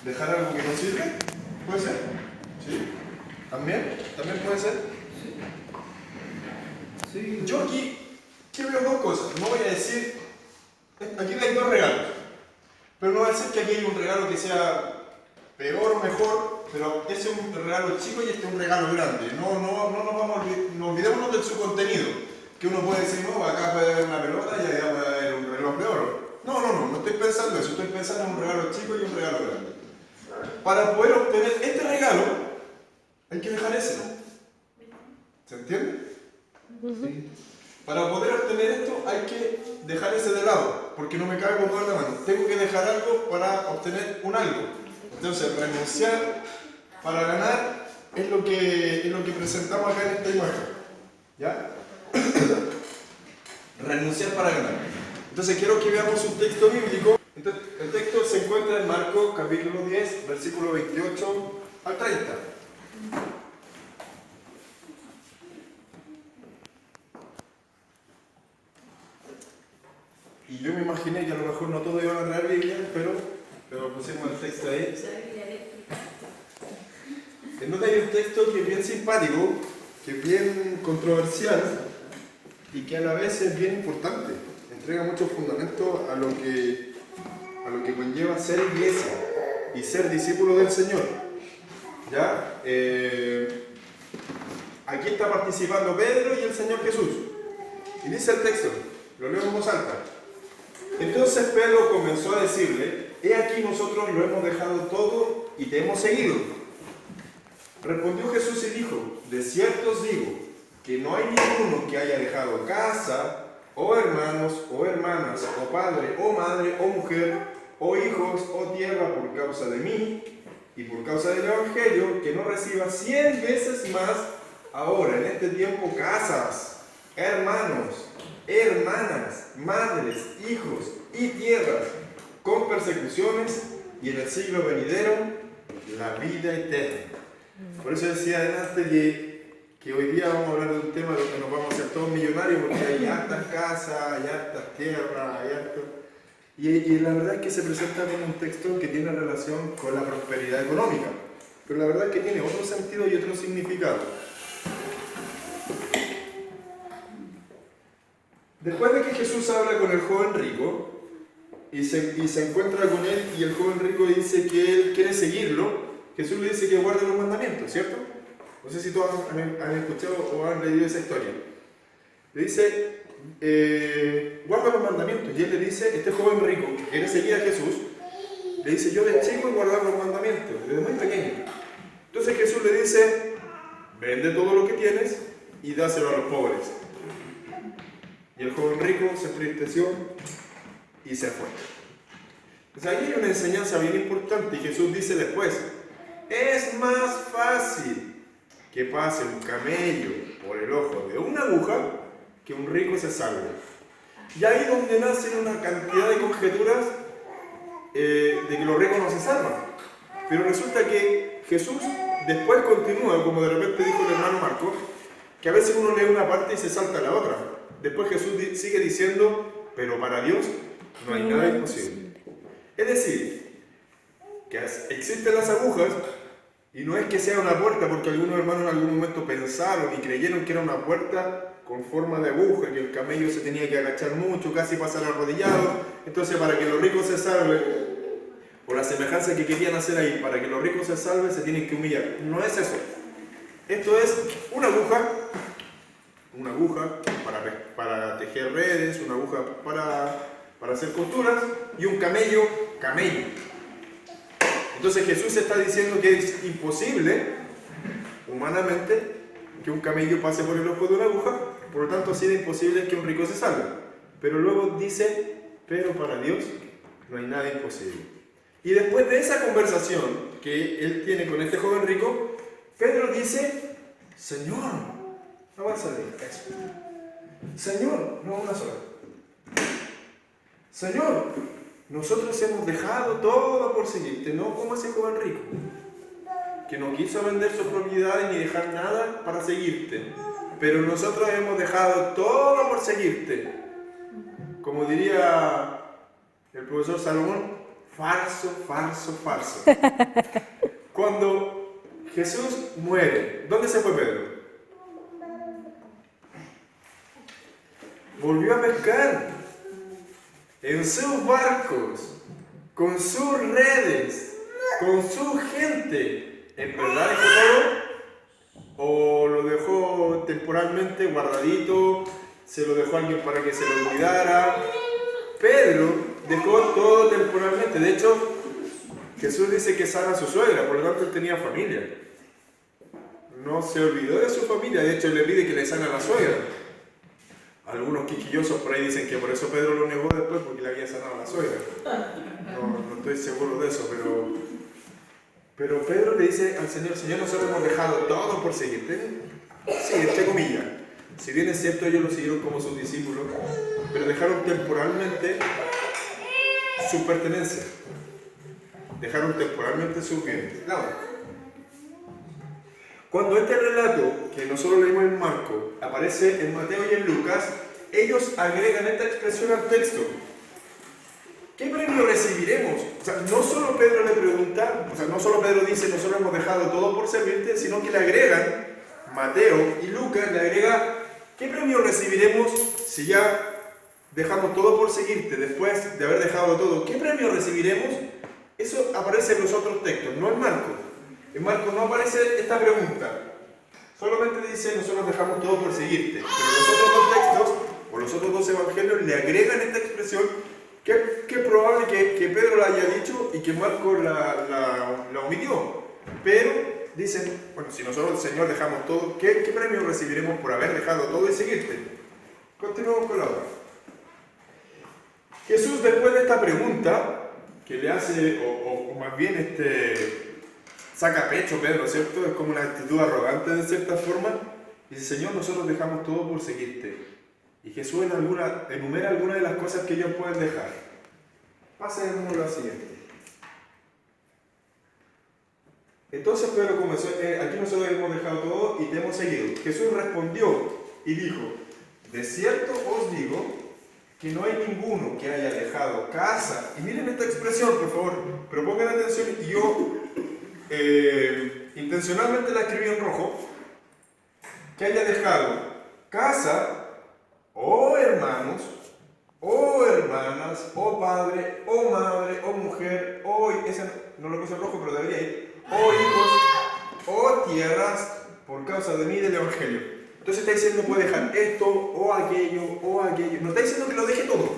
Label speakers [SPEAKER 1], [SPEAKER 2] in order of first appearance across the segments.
[SPEAKER 1] ¿Dejar algo que no sirve? ¿Puede ser? ¿Sí? ¿También? ¿También puede ser?
[SPEAKER 2] Sí.
[SPEAKER 1] Yo aquí veo dos cosas. No voy a decir... Aquí hay dos regalos. Pero no voy a decir que aquí hay un regalo que sea peor o mejor, pero ese es un regalo chico y este es un regalo grande. No nos vamos a olvidémonos de su contenido. Que uno puede decir, no, acá puede haber una pelota y allá puede haber un reloj de oro. No estoy pensando eso. Estoy pensando en un regalo chico y un regalo grande. Para poder obtener este regalo, hay que dejar ese. ¿Se entiende?
[SPEAKER 2] Sí.
[SPEAKER 1] Para poder obtener esto, hay que dejar ese de lado, porque no me cabe con toda la mano. Tengo que dejar algo para obtener un algo. Entonces, renunciar para ganar es lo que presentamos acá en esta imagen. ¿Ya? Renunciar para ganar. Entonces, quiero que veamos un texto bíblico. Entonces, el texto se encuentra en Marcos, capítulo 10, versículo 28 al 30. Y yo me imaginé que a lo mejor no todos iban a traer Biblia, pero pusimos el texto ahí. En donde hay un texto que es bien simpático, que es bien controversial y que a la vez es bien importante. Entrega muchos fundamentos a lo que conlleva ser iglesia y ser discípulo del Señor. ¿Ya? Aquí está participando Pedro y el Señor Jesús. Y dice el texto, lo leo en voz alta. Entonces Pedro comenzó a decirle, he aquí nosotros lo hemos dejado todo y te hemos seguido. Respondió Jesús y dijo, de cierto os digo, que no hay ninguno que haya dejado casa, o hermanos, o hermanas, o padre, o madre, o mujer, o hijos, o tierra por causa de mí, y por causa del Evangelio, que no reciba 100 veces más ahora, en este tiempo, casas, hermanos, hermanas, madres, hijos y tierras, con persecuciones, y en el siglo venidero, la vida eterna. Por eso decía adelante que hoy día vamos a hablar de un tema donde nos vamos a hacer todos millonarios, porque hay hartas casas, hay hartas tierras, hay hartas... Y la verdad es que se presenta como un texto que tiene relación con la prosperidad económica, pero la verdad es que tiene otro sentido y otro significado. Después de que Jesús habla con el joven rico y se encuentra con él y el joven rico dice que él quiere seguirlo, Jesús le dice que guarde los mandamientos, ¿cierto? No sé si todos han escuchado o han leído esa historia. Le dice, guarda los mandamientos. Y él le dice, este joven rico que quiere seguir a Jesús, le dice, yo de chico he guardado los mandamientos, desde muy pequeño. Entonces Jesús le dice, vende todo lo que tienes y dáselo a los pobres. Y el joven rico se entristeció y se fue. Entonces ahí hay una enseñanza bien importante y Jesús dice después, es más fácil que pase un camello por el ojo de una aguja que un rico se salve. Y ahí donde nacen una cantidad de conjeturas de que los ricos no se salvan. Pero resulta que Jesús después continúa, como de repente dijo el hermano Marcos, que a veces uno lee una parte y se salta la otra. Después Jesús sigue diciendo, pero para Dios no hay nada imposible. Es decir, que existen las agujas y no es que sea una puerta, porque algunos hermanos en algún momento pensaron y creyeron que era una puerta con forma de aguja, que el camello se tenía que agachar mucho, casi pasar arrodillado. Entonces, para que los ricos se salven, por la semejanza que querían hacer ahí, para que los ricos se salven, se tienen que humillar. No es eso. Esto es una aguja para tejer redes, una aguja para hacer costuras, y un camello. Entonces Jesús está diciendo que es imposible, humanamente, que un camello pase por el ojo de una aguja, por lo tanto así de imposible es que un rico se salve. Pero luego dice, pero para Dios no hay nada imposible. Y después de esa conversación que él tiene con este joven rico, Pedro dice, Señor, avanza de eso. Señor, no una sola. Señor, nosotros hemos dejado todo por seguirte, no como ese joven rico, que no quiso vender sus propiedades ni dejar nada para seguirte. Pero nosotros hemos dejado todo por seguirte. Como diría el profesor Salomón, Falso, falso, falso. Cuando Jesús muere, ¿dónde se fue Pedro? Volvió a pescar en sus barcos, con sus redes, con su gente. ¿En verdad dejó todo? ¿O lo dejó temporalmente guardadito? ¿Se lo dejó a alguien para que se lo cuidara? Pedro dejó todo temporalmente. De hecho, Jesús dice que sana a su suegra, por lo tanto él tenía familia. No se olvidó de su familia, de hecho le pide que le sana a la suegra. Algunos quisquillosos por ahí dicen que por eso Pedro lo negó después, porque le había sanado a la suegra. No estoy seguro de eso, pero Pedro le dice al Señor: Señor, nosotros hemos dejado todo por seguirte. Sí, entre comillas. Si bien es cierto, ellos lo siguieron como sus discípulos, pero dejaron temporalmente su pertenencia. Dejaron temporalmente su bienes. Cuando este relato, que nosotros leímos en Marcos, aparece en Mateo y en Lucas, ellos agregan esta expresión al texto. ¿Qué premio recibiremos? O sea, no solo Pedro le pregunta, o sea, no solo Pedro dice, nosotros hemos dejado todo por servirte, sino que le agregan, Mateo y Lucas le agrega, ¿qué premio recibiremos si ya dejamos todo por seguirte después de haber dejado todo? ¿Qué premio recibiremos? Eso aparece en los otros textos, no en Marcos. En Marcos no aparece esta pregunta. Solamente dice, nosotros dejamos todo por seguirte. Pero los otros dos textos, o los otros dos evangelios, le agregan esta expresión que es probable que Pedro la haya dicho y que Marcos la omitió. Pero dicen, bueno, si nosotros, Señor, dejamos todo, ¿qué premio recibiremos por haber dejado todo y seguirte? Continuamos con la obra. Jesús, después de esta pregunta, que le hace, o más bien saca pecho Pedro, ¿cierto? Es como una actitud arrogante de cierta forma. Dice, Señor, nosotros dejamos todo por seguirte. Y Jesús enumera algunas de las cosas que ellos pueden dejar. Pasemos a la siguiente. Entonces Pedro comenzó, aquí nosotros hemos dejado todo y te hemos seguido. Jesús respondió y dijo, de cierto os digo que no hay ninguno que haya dejado casa. Y miren esta expresión, por favor, pero pongan atención, y yo intencionalmente la escribí en rojo, que haya dejado casa, o hermanos, o hermanas, o padre, o madre, o mujer, o, ese no lo puse en rojo, pero debería ir, o hijos, o tierras, por causa de mí y del Evangelio. Entonces está diciendo, puede dejar esto, o aquello, o aquello. No está diciendo que lo deje todo,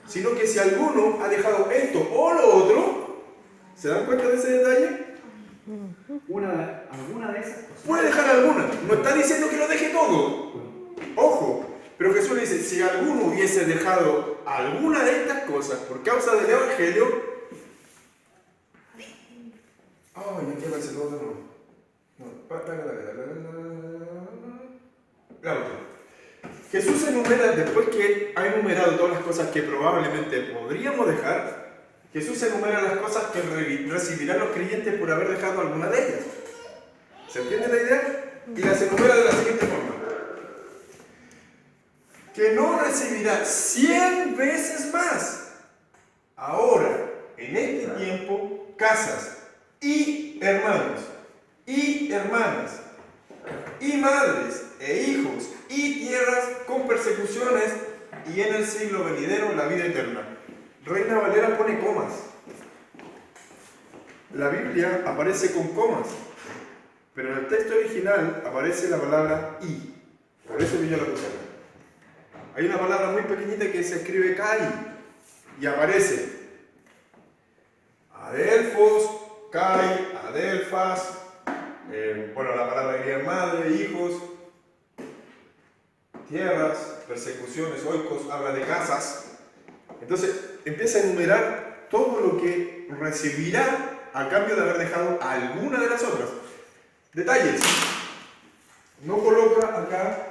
[SPEAKER 1] sino que si alguno ha dejado esto o lo otro, ¿se dan cuenta de ese detalle?
[SPEAKER 2] Alguna de esas cosas.
[SPEAKER 1] Puede dejar alguna, no está diciendo que lo deje todo. Ojo, pero Jesús le dice, si alguno hubiese dejado alguna de estas cosas por causa del Evangelio, no quiero hacer todo de nuevo. Jesús enumera, después que ha enumerado todas las cosas que probablemente podríamos dejar, Jesús enumera las cosas que recibirán los creyentes por haber dejado alguna de ellas. ¿Se entiende la idea? Y las enumera de la siguiente forma. Que no recibirá 100 veces más. Ahora, en este tiempo, casas y hermanos y hermanas y madres e hijos y tierras con persecuciones y en el siglo venidero la vida eterna. Reina Valera pone comas. La Biblia aparece con comas, pero en el texto original aparece la palabra y. Por eso yo la puse acá. Hay una palabra muy pequeñita que se escribe kai y aparece adelfos, kai, adelfas, la palabra griega madre, hijos, tierras, persecuciones, oikos, habla de casas. Entonces empieza a enumerar todo lo que recibirá a cambio de haber dejado alguna de las otras. Detalles. No coloca acá.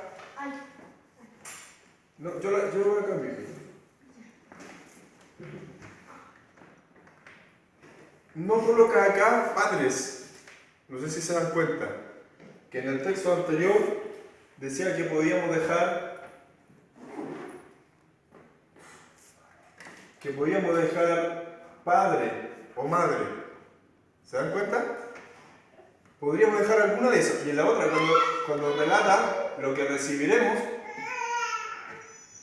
[SPEAKER 1] No, yo lo voy a cambiar. No coloca acá padres. No sé si se dan cuenta que en el texto anterior decía que podíamos dejar padre o madre. ¿Se dan cuenta? Podríamos dejar alguna de esas. Y en la otra, cuando relata lo que recibiremos,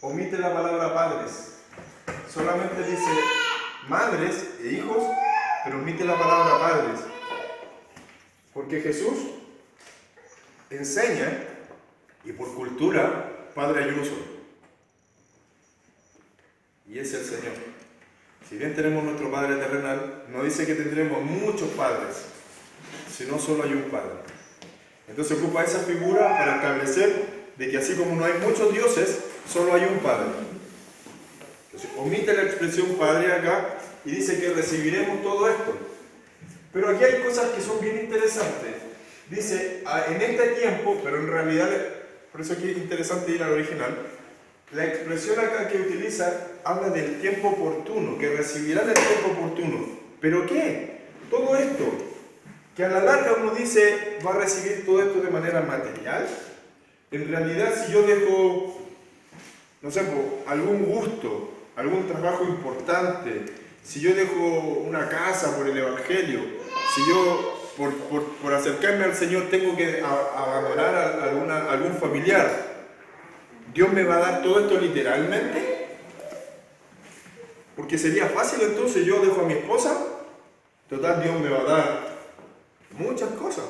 [SPEAKER 1] omite la palabra padres. Solamente dice madres e hijos, pero omite la palabra padres. Porque Jesús enseña, y por cultura, padre hay uno solo. Y es el Señor. Si bien tenemos nuestro Padre terrenal, no dice que tendremos muchos padres, sino solo hay un Padre. Entonces ocupa esa figura para establecer de que así como no hay muchos dioses, solo hay un Padre. Entonces omite la expresión Padre acá y dice que recibiremos todo esto. Pero aquí hay cosas que son bien interesantes. Dice, en este tiempo, pero en realidad, por eso aquí es interesante ir al original, la expresión acá que utiliza habla del tiempo oportuno, que recibirán el tiempo oportuno. ¿Pero qué? Todo esto, que a la larga uno dice, va a recibir todo esto de manera material. En realidad, si yo dejo, no sé, algún gusto, algún trabajo importante, si yo dejo una casa por el Evangelio, si yo por acercarme al Señor tengo que abandonar a algún familiar, ¿Dios me va a dar todo esto literalmente? Porque sería fácil entonces, yo dejo a mi esposa, total Dios me va a dar muchas cosas.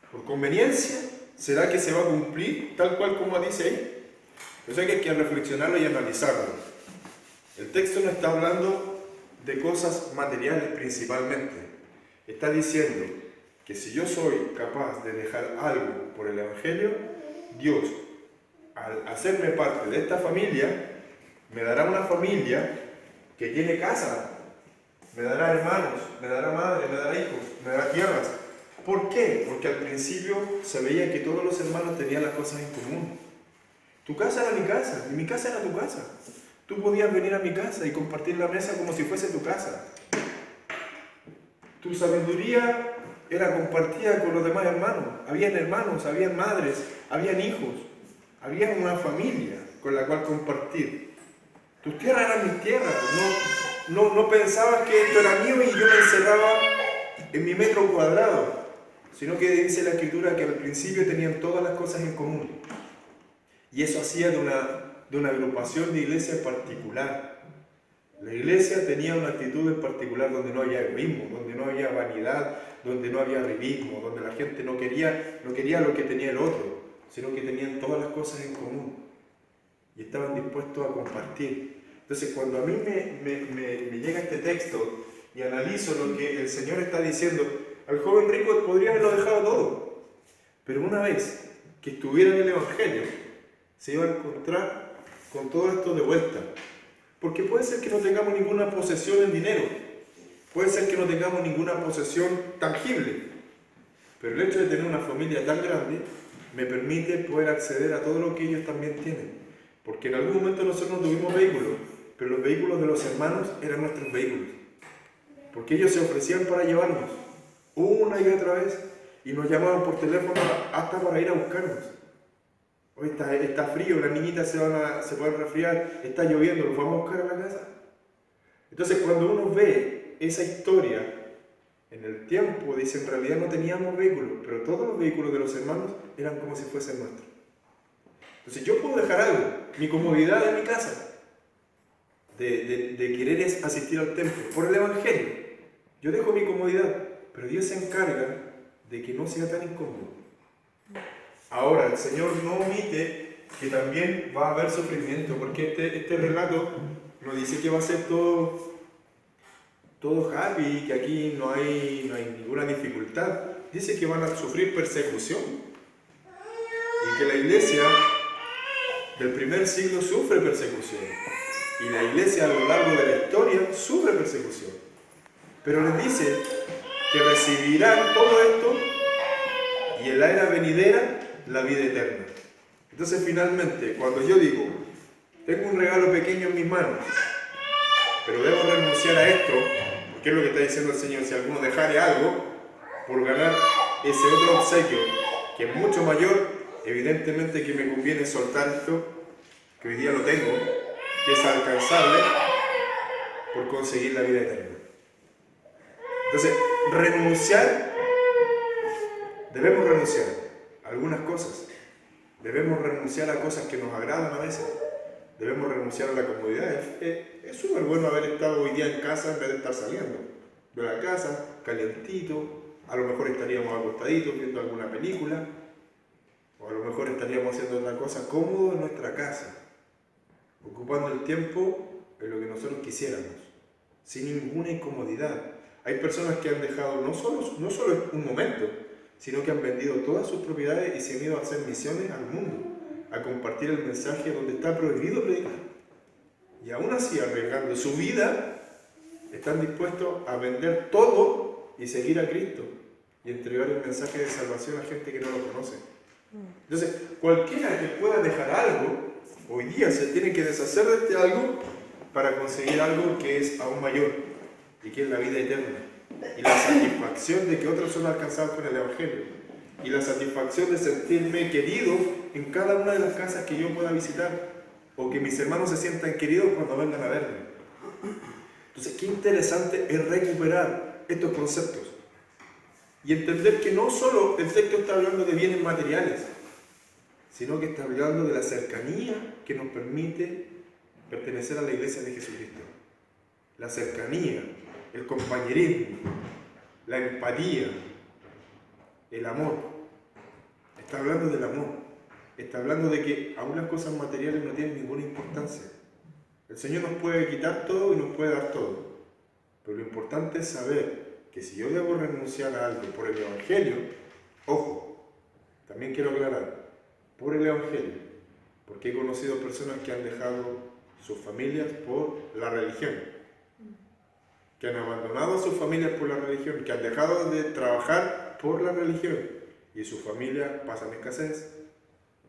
[SPEAKER 1] Por conveniencia, ¿será que se va a cumplir tal cual como dice ahí? O sea que hay que reflexionarlo y analizarlo. El texto no está hablando de cosas materiales principalmente. Está diciendo que si yo soy capaz de dejar algo por el Evangelio, Dios, al hacerme parte de esta familia, me dará una familia que tiene casa, me dará hermanos, me dará madre, me dará hijos, me dará tierras. ¿Por qué? Porque al principio se veía que todos los hermanos tenían las cosas en común. Tu casa era mi casa y mi casa era tu casa. Tú podías venir a mi casa y compartir la mesa como si fuese tu casa. Tu sabiduría era compartida con los demás hermanos. Habían hermanos, habían madres, habían hijos. Había una familia con la cual compartir. Tus tierras eran mis tierras. No pensabas que esto era mío y yo me encerraba en mi metro cuadrado, sino que dice la Escritura que al principio tenían todas las cosas en común. Y eso hacía de una agrupación de iglesia particular. La iglesia tenía una actitud en particular donde no había egoísmo, donde no había vanidad, donde no había arribismo, donde la gente no quería lo que tenía el otro, sino que tenían todas las cosas en común y estaban dispuestos a compartir. Entonces, cuando a mí me llega este texto y analizo lo que el Señor está diciendo, al joven rico podría haberlo dejado todo, pero una vez que estuviera en el Evangelio, se iba a encontrar con todo esto de vuelta. Porque puede ser que no tengamos ninguna posesión en dinero, puede ser que no tengamos ninguna posesión tangible, pero el hecho de tener una familia tan grande me permite poder acceder a todo lo que ellos también tienen. Porque en algún momento nosotros no tuvimos vehículos, pero los vehículos de los hermanos eran nuestros vehículos. Porque ellos se ofrecían para llevarnos una y otra vez y nos llamaban por teléfono hasta para ir a buscarnos. Hoy está frío, las niñitas se pueden resfriar, está lloviendo, ¿los vamos a buscar a la casa? Entonces cuando uno ve esa historia en el tiempo, dice, en realidad no teníamos vehículos, pero todos los vehículos de los hermanos eran como si fuesen nuestros. Entonces yo puedo dejar algo, mi comodidad de mi casa, de querer asistir al templo, por el Evangelio. Yo dejo mi comodidad, pero Dios se encarga de que no sea tan incómodo. Ahora, el Señor no omite que también va a haber sufrimiento, porque este relato nos dice que va a ser todo happy, que aquí no hay ninguna dificultad. Dice que van a sufrir persecución y que la iglesia del primer siglo sufre persecución y la iglesia a lo largo de la historia sufre persecución. Pero les dice que recibirán todo esto y en la era venidera la vida eterna. Entonces finalmente, cuando yo digo, tengo un regalo pequeño en mis manos, pero debo renunciar a esto, porque es lo que está diciendo el Señor, si alguno dejare algo por ganar ese otro obsequio, que es mucho mayor, evidentemente que me conviene soltar esto, que hoy día lo tengo, que es alcanzable, por conseguir la vida eterna. Entonces, debemos renunciar a algunas cosas. Debemos renunciar a cosas que nos agradan a veces. Debemos renunciar a la comodidad. Es súper bueno haber estado hoy día en casa en vez de estar saliendo de la casa, calientito. A lo mejor estaríamos acostaditos viendo alguna película. O a lo mejor estaríamos haciendo otra cosa cómodo en nuestra casa. Ocupando el tiempo en lo que nosotros quisiéramos. Sin ninguna incomodidad. Hay personas que han dejado no solo un momento, sino que han vendido todas sus propiedades y se han ido a hacer misiones al mundo, a compartir el mensaje donde está prohibido predicar. Y aún así, arriesgando su vida, están dispuestos a vender todo y seguir a Cristo y entregar el mensaje de salvación a gente que no lo conoce. Entonces, cualquiera que pueda dejar algo, hoy día se tiene que deshacer de este algo para conseguir algo que es aún mayor y que es la vida eterna. Y la satisfacción de que otros son alcanzados con el Evangelio. Y la satisfacción de sentirme querido en cada una de las casas que yo pueda visitar. O que mis hermanos se sientan queridos cuando vengan a verme. Entonces, qué interesante es recuperar estos conceptos. Y entender que no solo el texto está hablando de bienes materiales, sino que está hablando de la cercanía que nos permite pertenecer a la iglesia de Jesucristo. La cercanía, el compañerismo, la empatía, el amor. Está hablando del amor. Está hablando de que aún las cosas materiales no tienen ninguna importancia. El Señor nos puede quitar todo y nos puede dar todo. Pero lo importante es saber que si yo debo renunciar a algo por el Evangelio, ojo, también quiero aclarar, por el Evangelio, porque he conocido personas que han dejado sus familias por la religión, que han abandonado a sus familias por la religión, que han dejado de trabajar por la religión y sus familias pasan escasez,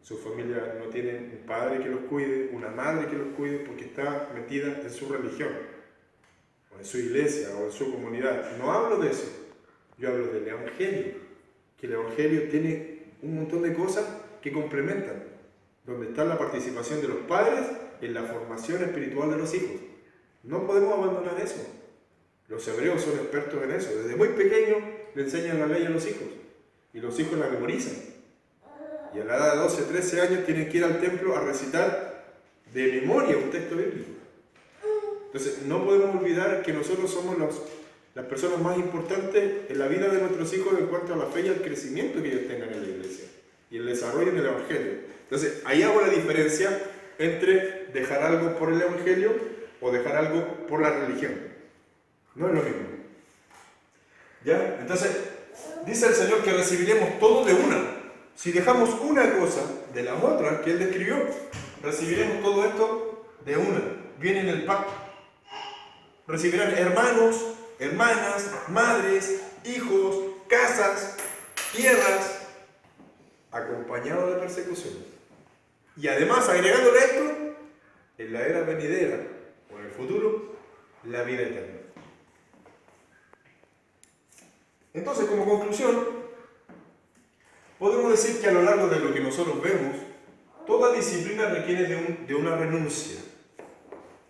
[SPEAKER 1] sus familias no tienen un padre que los cuide, una madre que los cuide porque está metida en su religión, o en su iglesia, o en su comunidad. No hablo de eso, yo hablo del Evangelio, que el Evangelio tiene un montón de cosas que complementan, donde está la participación de los padres en la formación espiritual de los hijos. No podemos abandonar eso. Los hebreos son expertos en eso. Desde muy pequeños le enseñan la ley a los hijos. Y los hijos la memorizan. Y a la edad de 12, 13 años tienen que ir al templo a recitar de memoria un texto bíblico. Entonces, no podemos olvidar que nosotros somos las personas más importantes en la vida de nuestros hijos en cuanto a la fe y al crecimiento que ellos tengan en la iglesia. Y el desarrollo en el Evangelio. Entonces, ahí hago la diferencia entre dejar algo por el Evangelio o dejar algo por la religión. No es lo mismo. ¿Ya? Entonces, dice el Señor que recibiremos todo de una. Si dejamos una cosa de las otras que Él describió, recibiremos todo esto de una. Viene en el pacto. Recibirán hermanos, hermanas, madres, hijos, casas, tierras, acompañados de persecución. Y además, agregándole esto, en la era venidera o en el futuro, la vida eterna. Entonces, como conclusión, podemos decir que a lo largo de lo que nosotros vemos, toda disciplina requiere de una renuncia.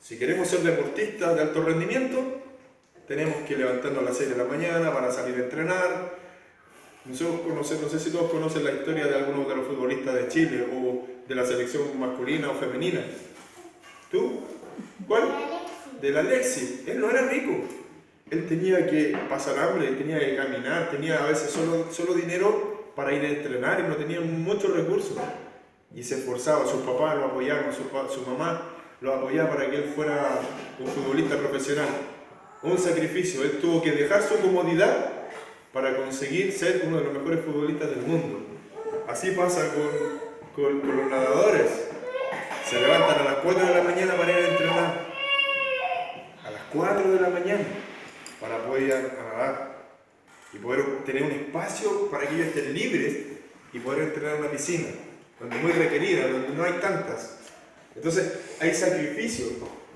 [SPEAKER 1] Si queremos ser deportistas de alto rendimiento, tenemos que levantarnos a las 6 de la mañana para salir a entrenar. No sé si todos conocen la historia de algunos de los futbolistas de Chile o de la selección masculina o femenina. ¿Tú? ¿Cuál? Del Alexis. Él no era rico. Él tenía que pasar hambre, tenía que caminar, tenía a veces solo dinero para ir a entrenar y no tenía muchos recursos. Y se esforzaba, sus papás lo apoyaban, su mamá lo apoyaba para que él fuera un futbolista profesional. Un sacrificio, él tuvo que dejar su comodidad para conseguir ser uno de los mejores futbolistas del mundo. Así pasa con los nadadores. Se levantan a las 4 de la mañana para ir a entrenar. A las 4 de la mañana para poder ir a nadar y poder tener un espacio para que ellos estén libres y poder entrenar en una piscina, donde es muy requerida, donde no hay tantas. Entonces hay sacrificio.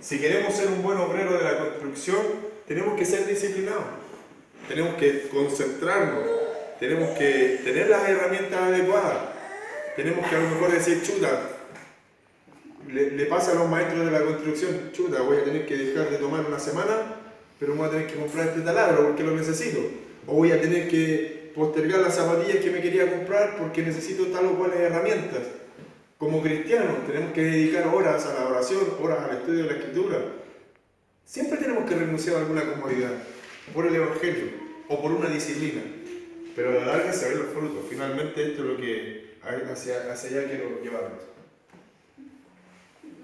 [SPEAKER 1] Si queremos ser un buen obrero de la construcción, tenemos que ser disciplinados, tenemos que concentrarnos, tenemos que tener las herramientas adecuadas, tenemos que a lo mejor decir, chuta, le pasa a los maestros de la construcción, chuta, voy a tener que dejar de tomar una semana, pero voy a tener que comprar este taladro porque lo necesito. O voy a tener que postergar las zapatillas que me quería comprar porque necesito tal o cuales herramientas. Como cristianos tenemos que dedicar horas a la oración, horas al estudio de la Escritura. Siempre tenemos que renunciar a alguna comodidad por el Evangelio o por una disciplina. Pero a la larga se ven los frutos. Finalmente esto es lo que hacia allá quiero llevarnos.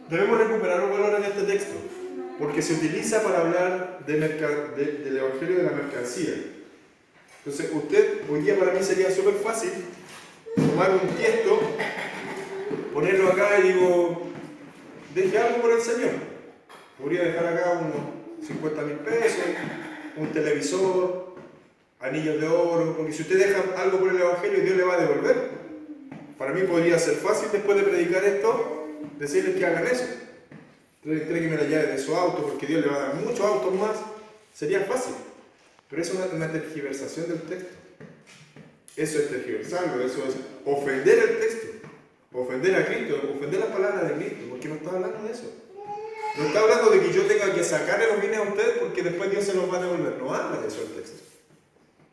[SPEAKER 1] Debemos recuperar los valores de este texto, porque se utiliza para hablar del Evangelio de la mercancía. Entonces, hoy día para mí sería súper fácil tomar un tiesto, ponerlo acá y digo, deje algo por el Señor. Podría dejar acá unos 50.000 pesos, un televisor, anillos de oro, porque si usted deja algo por el Evangelio, Dios le va a devolver. Para mí podría ser fácil después de predicar esto, decirles que hagan eso. Tráigame la llave de su auto, porque Dios le va a dar muchos autos más. Sería fácil. Pero eso es una tergiversación del texto. Eso es tergiversarlo, eso es ofender el texto, ofender a Cristo, ofender las palabras de Cristo, porque no está hablando de eso. No está hablando de que yo tenga que sacarle los bienes a ustedes porque después Dios se los va a devolver. No habla de eso el texto.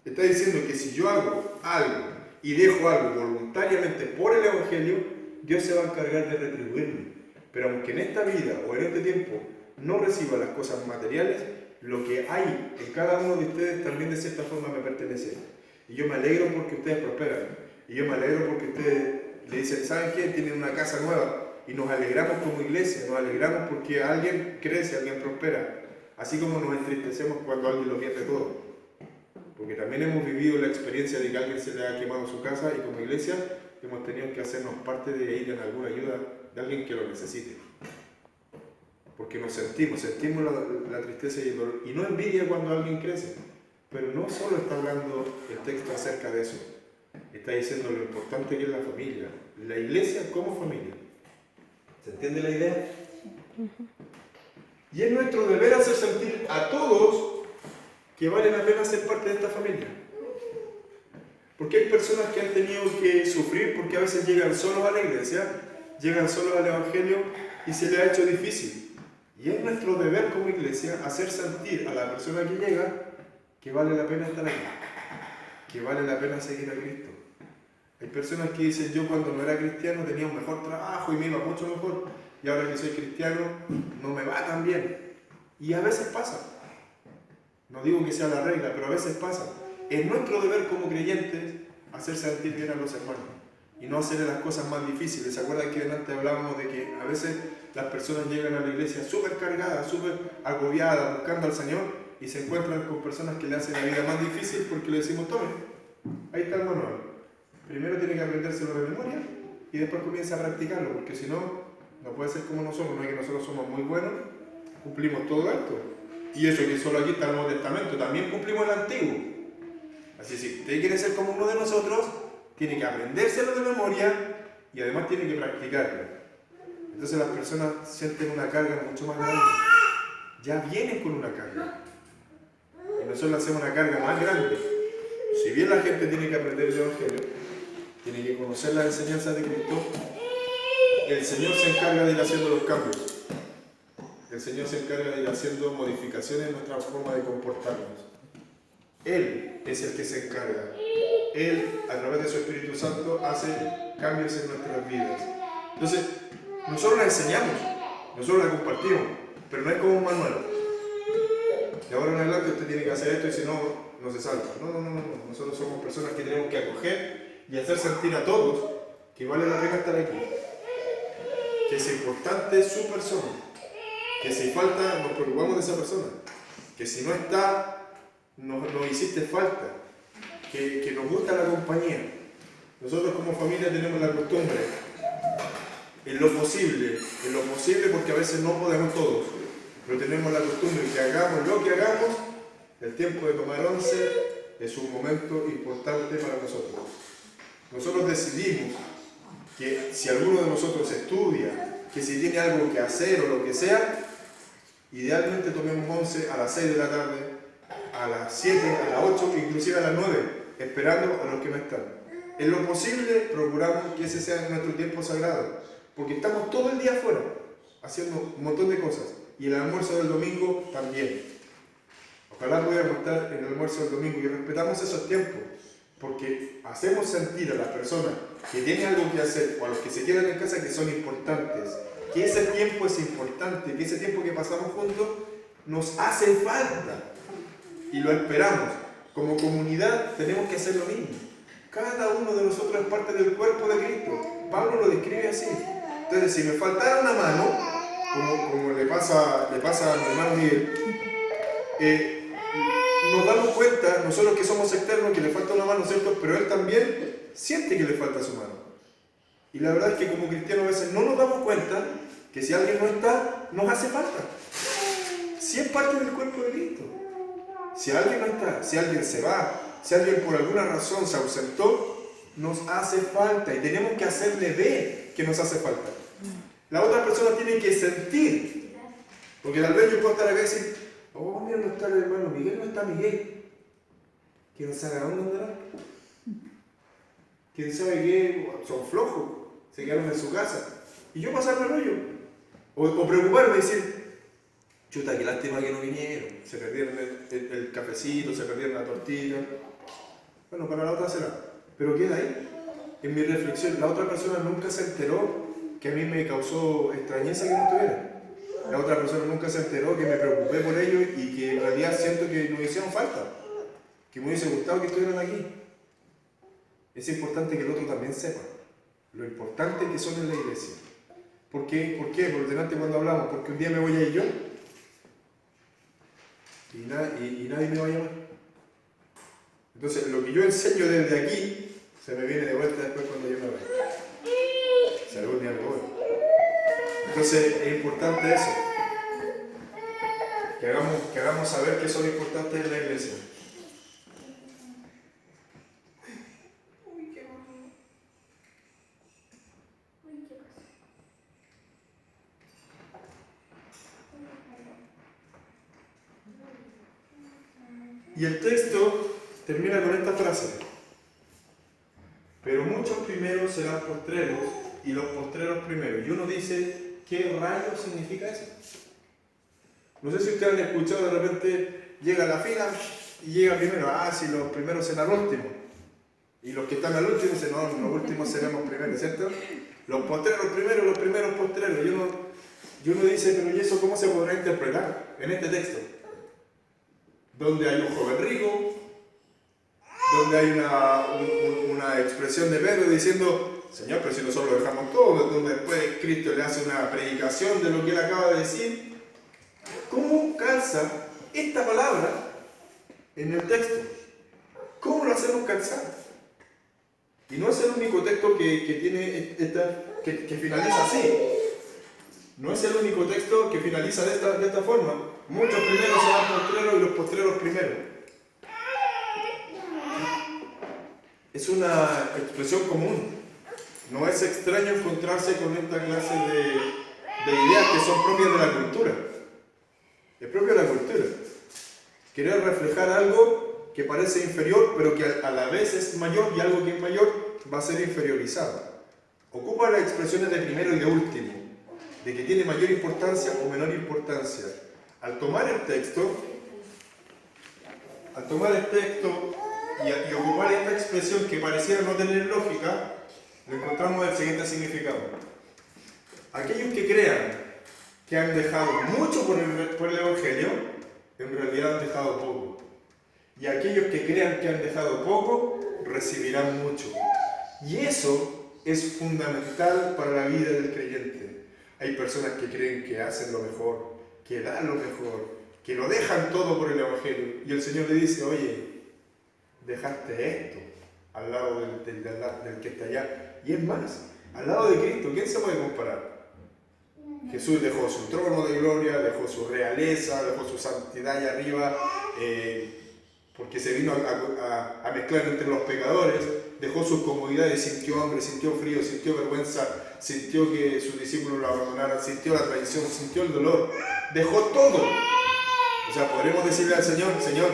[SPEAKER 1] Está diciendo que si yo hago algo y dejo algo voluntariamente por el Evangelio, Dios se va a encargar de retribuirme. Pero aunque en esta vida o en este tiempo no reciba las cosas materiales, lo que hay en cada uno de ustedes también de cierta forma me pertenece. Y yo me alegro porque ustedes prosperan. Y yo me alegro porque ustedes le dicen, ¿saben qué? Tienen una casa nueva. Y nos alegramos como iglesia, nos alegramos porque alguien crece, alguien prospera. Así como nos entristecemos cuando alguien lo pierde todo. Porque también hemos vivido la experiencia de que a alguien se le ha quemado su casa y como iglesia hemos tenido que hacernos parte de ir en alguna ayuda de alguien que lo necesite. Porque nos sentimos la tristeza y el dolor. Y no envidia cuando alguien crece. Pero no solo está hablando el texto acerca de eso. Está diciendo lo importante que es la familia. La iglesia como familia. ¿Se entiende la idea? Y es nuestro deber hacer sentir a todos que vale la pena ser parte de esta familia. Porque hay personas que han tenido que sufrir porque a veces llegan solos a la iglesia, llegan solos al Evangelio y se les ha hecho difícil. Y es nuestro deber como iglesia hacer sentir a la persona que llega que vale la pena estar aquí, que vale la pena seguir a Cristo. Hay personas que dicen, yo cuando no era cristiano tenía un mejor trabajo y me iba mucho mejor, y ahora que soy cristiano no me va tan bien. Y a veces pasa. No digo que sea la regla, pero a veces pasa. Es nuestro deber como creyentes hacer sentir bien a los hermanos y no hacerle las cosas más difíciles. ¿Se acuerdan que antes hablábamos de que a veces las personas llegan a la iglesia súper cargadas, súper agobiadas, buscando al Señor y se encuentran con personas que le hacen la vida más difícil porque le decimos, tome, ahí está el manual. Primero tiene que aprendérselo de memoria y después comienza a practicarlo, porque si no, no puede ser como nosotros. No es que nosotros somos muy buenos, cumplimos todo esto. Y eso que solo aquí está el Nuevo Testamento, también cumplimos el Antiguo. Así que si usted quiere ser como uno de nosotros, tiene que aprendérselo de memoria y además tiene que practicarlo. Entonces las personas sienten una carga mucho más grande. Ya vienen con una carga. Y nosotros le hacemos una carga más grande. Si bien la gente tiene que aprender el Evangelio, tiene que conocer las enseñanzas de Cristo, el Señor se encarga de ir haciendo los cambios. El Señor se encarga de ir haciendo modificaciones en nuestra forma de comportarnos. Él es el que se encarga. Él, a través de su Espíritu Santo, hace cambios en nuestras vidas. Entonces, nosotros la enseñamos, nosotros la compartimos, pero no es como un manual. De ahora en adelante usted tiene que hacer esto y si no, no se salva. No. Nosotros somos personas que tenemos que acoger y hacer sentir a todos que vale la pena estar aquí. Que es importante su persona. Que si falta, nos preocupamos de esa persona. Que si no está, nos hiciste falta. Que nos gusta la compañía. Nosotros como familia tenemos la costumbre, en lo posible porque a veces no podemos todos, pero tenemos la costumbre que hagamos lo que hagamos, el tiempo de tomar once es un momento importante para nosotros. Nosotros decidimos que si alguno de nosotros estudia, que si tiene algo que hacer o lo que sea, idealmente tomemos once a las 6 de la tarde, a las 7, a las 8, inclusive a las 9, esperando a los que no están. En lo posible procuramos que ese sea nuestro tiempo sagrado, porque estamos todo el día afuera. haciendo un montón de cosas. Y el almuerzo del domingo también. Ojalá pudiéramos estar en el almuerzo del domingo y respetamos esos tiempos, porque hacemos sentir a las personas que tienen algo que hacer o a los que se quedan en casa que son importantes, que ese tiempo es importante, que ese tiempo que pasamos juntos nos hace falta y lo esperamos. Como comunidad tenemos que hacer lo mismo. Cada uno de nosotros es parte del cuerpo de Cristo. Pablo lo describe así. Entonces, si me faltara una mano, como le pasa a mi hermano Miguel, nos damos cuenta, nosotros que somos externos, que le falta una mano, ¿cierto? Pero él también siente que le falta su mano. Y la verdad es que como cristianos a veces no nos damos cuenta que si alguien no está, nos hace falta. Si es parte del cuerpo de Cristo. Si alguien no está, si alguien se va, si alguien por alguna razón se ausentó, nos hace falta y tenemos que hacerle ver que nos hace falta. La otra persona tiene que sentir, porque tal vez yo puedo estar acá y decir, oh, mira, no está el hermano Miguel, no está Miguel. ¿Quién sabe a dónde andará? ¿Quién sabe qué? Son flojos, se quedaron en su casa. Y yo pasarme el rollo. O preocuparme y decir, chuta, qué lástima que no vinieron. Se perdieron el cafecito, se perdieron la tortilla. Bueno, para la otra será. Pero queda ahí. En mi reflexión, la otra persona nunca se enteró que a mí me causó extrañeza que no estuviera. La otra persona nunca se enteró que me preocupé por ellos y que en realidad siento que nos hicieron falta. Que me hubiese gustado que estuvieran aquí. Es importante que el otro también sepa lo importante que son en la iglesia. ¿Por qué? ¿Por qué? Por delante cuando hablamos, porque un día me voy a ir yo y nadie me va a llamar. Entonces, lo que yo enseño desde aquí se me viene de vuelta después cuando yo me vaya. Si algún día me voy. Entonces, es importante eso. Que hagamos saber que son importantes en la iglesia. Y el texto termina con esta frase. Pero muchos primeros serán postreros y los postreros primeros. Y uno dice, ¿qué rayos significa eso? No sé si ustedes han escuchado, de repente llega la fila y llega primero. Ah, si los primeros serán últimos. Y los que están al último dicen, no, los últimos seremos primeros, ¿cierto? Los postreros primeros, los primeros postreros. Y uno dice, pero ¿y eso cómo se podrá interpretar en este texto? Donde hay un joven rico, donde hay una expresión de Pedro diciendo, Señor, pero si nosotros lo dejamos todo, donde después Cristo le hace una predicación de lo que él acaba de decir. ¿Cómo calza esta palabra en el texto? ¿Cómo lo hacemos calzar? Y no es el único texto que tiene que finaliza así. No es el único texto que finaliza de esta forma. Muchos primeros serán postreros y los postreros primeros. Es una expresión común. No es extraño encontrarse con esta clase de ideas que son propias de la cultura. Es propio de la cultura. Querer reflejar algo que parece inferior, pero que a la vez es mayor, y algo que es mayor va a ser inferiorizado. Ocupa las expresiones de primero y de último, de que tiene mayor importancia o menor importancia. Al tomar el texto y ocupar esta expresión que pareciera no tener lógica, le encontramos el siguiente significado. Aquellos que crean que han dejado mucho por el Evangelio, en realidad han dejado poco. Y aquellos que crean que han dejado poco, recibirán mucho. Y eso es fundamental para la vida del creyente. Hay personas que creen que hacen lo mejor, que dan lo mejor, que lo dejan todo por el Evangelio. Y el Señor le dice, oye, dejaste esto al lado del que está allá. Y es más, al lado de Cristo, ¿quién se puede comparar? Jesús dejó su trono de gloria, dejó su realeza, dejó su santidad allá arriba, porque se vino a mezclar entre los pecadores, dejó sus comodidades, sintió hambre, sintió frío, sintió vergüenza, sintió que sus discípulos lo abandonaran, sintió la traición, sintió el dolor, dejó todo. O sea, podremos decirle al Señor, Señor,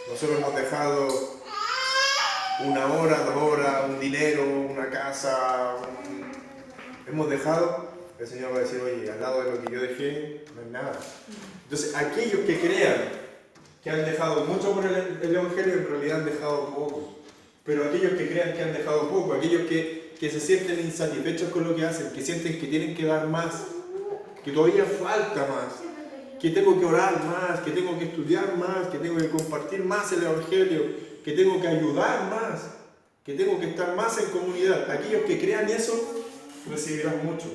[SPEAKER 1] nosotros hemos dejado 1 hora, 2 horas, un dinero, una casa, hemos dejado, el Señor va a decir, oye, al lado de lo que yo dejé, no es nada. Entonces, aquellos que crean que han dejado mucho por el Evangelio, en realidad han dejado poco. Pero aquellos que crean que han dejado poco, aquellos que se sienten insatisfechos con lo que hacen, que sienten que tienen que dar más, que todavía falta más, que tengo que orar más, que tengo que estudiar más, que tengo que compartir más el Evangelio, que tengo que ayudar más, que tengo que estar más en comunidad. Aquellos que crean eso recibirán mucho,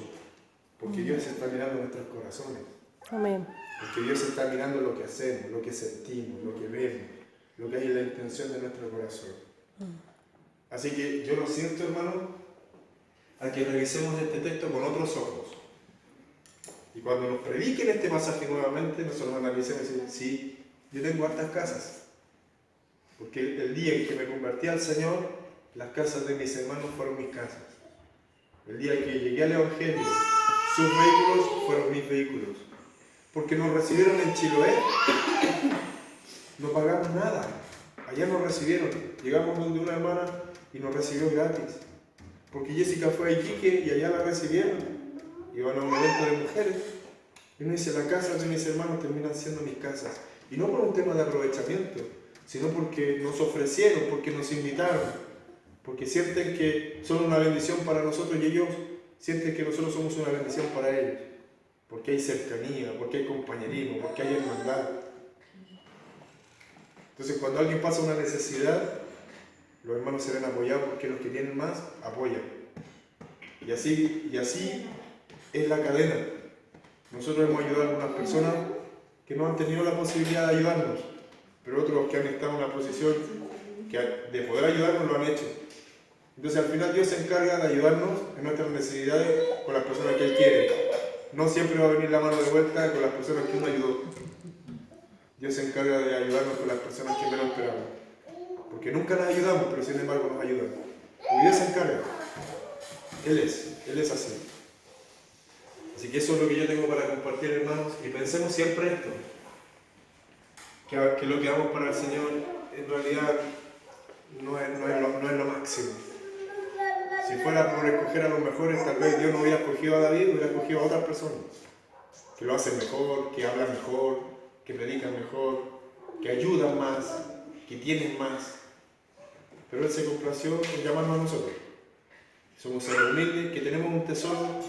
[SPEAKER 1] porque Dios está mirando nuestros corazones.
[SPEAKER 2] Amén.
[SPEAKER 1] Porque Dios está mirando lo que hacemos, lo que sentimos, lo que vemos, lo que hay en la intención de nuestro corazón. Así que yo lo siento, hermano, a que revisemos este texto con otros ojos. Y cuando nos prediquen este pasaje nuevamente, nosotros analicemos y decimos, sí, yo tengo hartas casas. Porque el día en que me convertí al Señor, las casas de mis hermanos fueron mis casas. El día en que llegué al Evangelio, sus vehículos fueron mis vehículos. Porque nos recibieron en Chiloé, no pagamos nada. Allá nos recibieron. Llegamos donde una hermana y nos recibió gratis. Porque Jessica fue a Iquique y allá la recibieron. Iban a un evento de mujeres. Y uno dice, la casa de mis hermanos terminan siendo mis casas. Y no por un tema de aprovechamiento, sino porque nos ofrecieron, porque nos invitaron, porque sienten que son una bendición para nosotros y ellos sienten que nosotros somos una bendición para ellos. Porque hay cercanía, porque hay compañerismo, porque hay hermandad. Entonces, cuando alguien pasa una necesidad, los hermanos se ven apoyados porque los que tienen más apoyan. Y así es la cadena. Nosotros hemos ayudado a algunas personas que no han tenido la posibilidad de ayudarnos, pero otros que han estado en una posición de poder ayudarnos lo han hecho. Entonces, al final Dios se encarga de ayudarnos en nuestras necesidades con las personas que Él quiere. No siempre va a venir la mano de vuelta con las personas que uno ayudó. Dios se encarga de ayudarnos con las personas que menos esperamos. Porque nunca las ayudamos, pero sin embargo nos ayudan. Y Dios se encarga. Él es así. Así que eso es lo que yo tengo para compartir, hermanos. Y pensemos siempre esto. Que lo que hagamos para el Señor en realidad no es lo máximo. Si fuera por escoger a los mejores, tal vez Dios no hubiera escogido a David, hubiera escogido a otras personas. Que lo hacen mejor, que hablan mejor, que predican mejor, que ayudan más, que tienen más. Pero Él se complació en llamarnos a nosotros. Somos seres humildes, que tenemos un tesoro